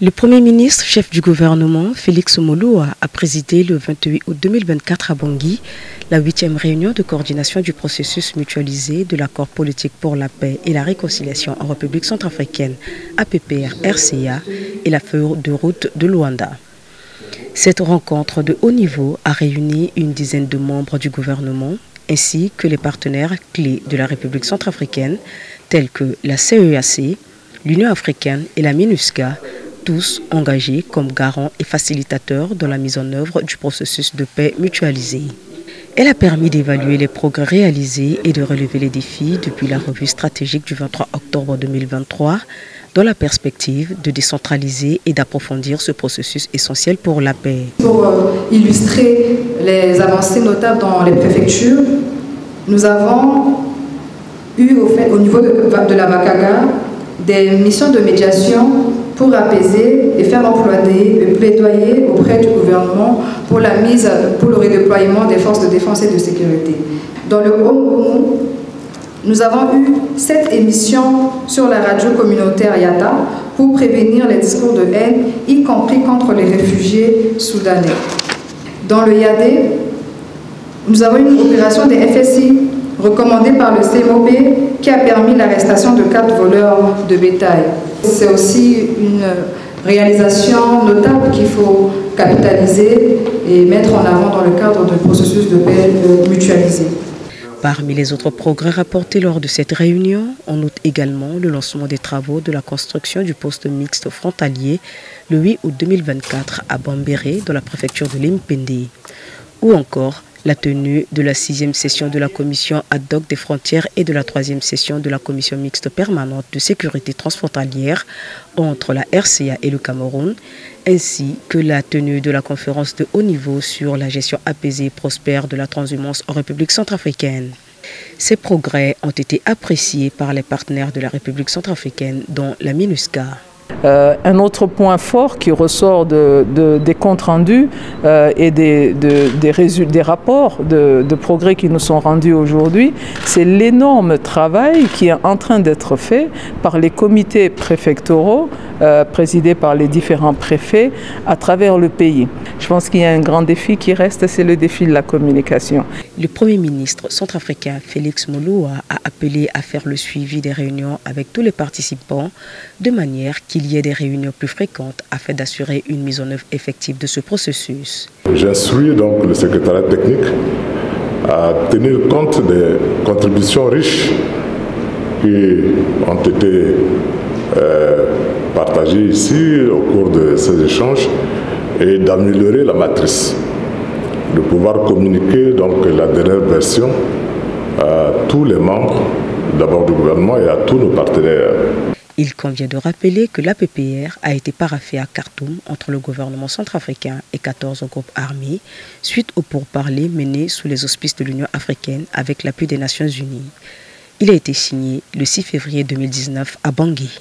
Le Premier ministre, chef du gouvernement, Félix Moloua, a présidé le 28 août 2024 à Bangui la 8e réunion de coordination du processus mutualisé de l'accord politique pour la paix et la réconciliation en République centrafricaine, APPR-RCA, et la feuille de route de Luanda. Cette rencontre de haut niveau a réuni une dizaine de membres du gouvernement ainsi que les partenaires clés de la République centrafricaine tels que la CEAC, l'Union africaine et la MINUSCA, tous engagés comme garants et facilitateurs dans la mise en œuvre du processus de paix mutualisé. Elle a permis d'évaluer les progrès réalisés et de relever les défis depuis la revue stratégique du 23 octobre 2023 dans la perspective de décentraliser et d'approfondir ce processus essentiel pour la paix. Pour illustrer les avancées notables dans les préfectures, nous avons eu au niveau de la Bakaga des missions de médiation pour apaiser et faire employer et plaidoyer auprès du gouvernement pour le redéploiement des forces de défense et de sécurité. Dans le Haut-Oumou, nous avons eu 7 émissions sur la radio communautaire Yata pour prévenir les discours de haine, y compris contre les réfugiés soudanais. Dans le Yadé, nous avons eu une opération des FSI recommandée par le CMOP qui a permis l'arrestation de 4 voleurs de bétail. C'est aussi une réalisation notable qu'il faut capitaliser et mettre en avant dans le cadre d'un processus de paix mutualisé. Parmi les autres progrès rapportés lors de cette réunion, on note également le lancement des travaux de la construction du poste mixte frontalier le 8 août 2024 à Bambéré, dans la préfecture de Limpende, ou encore la tenue de la 6e session de la commission ad hoc des frontières et de la 3e session de la commission mixte permanente de sécurité transfrontalière entre la RCA et le Cameroun, ainsi que la tenue de la conférence de haut niveau sur la gestion apaisée et prospère de la transhumance en République centrafricaine. Ces progrès ont été appréciés par les partenaires de la République centrafricaine, dont la MINUSCA. Un autre point fort qui ressort des comptes rendus et des rapports de progrès qui nous sont rendus aujourd'hui, c'est l'énorme travail qui est en train d'être fait par les comités préfectoraux présidés par les différents préfets à travers le pays. Je pense qu'il y a un grand défi qui reste, c'est le défi de la communication. Le Premier ministre centrafricain Félix Moloua a appelé à faire le suivi des réunions avec tous les participants de manière qu'il y ait des réunions plus fréquentes afin d'assurer une mise en œuvre effective de ce processus. J'instruis donc le secrétariat technique à tenir compte des contributions riches qui ont été partagées ici au cours de ces échanges et d'améliorer la matrice, de pouvoir communiquer donc la dernière version à tous les membres d'abord du gouvernement et à tous nos partenaires. Il convient de rappeler que l'APPR a été paraphée à Khartoum entre le gouvernement centrafricain et 14 groupes armés suite aux pourparlers menés sous les auspices de l'Union africaine avec l'appui des Nations Unies. Il a été signé le 6 février 2019 à Bangui.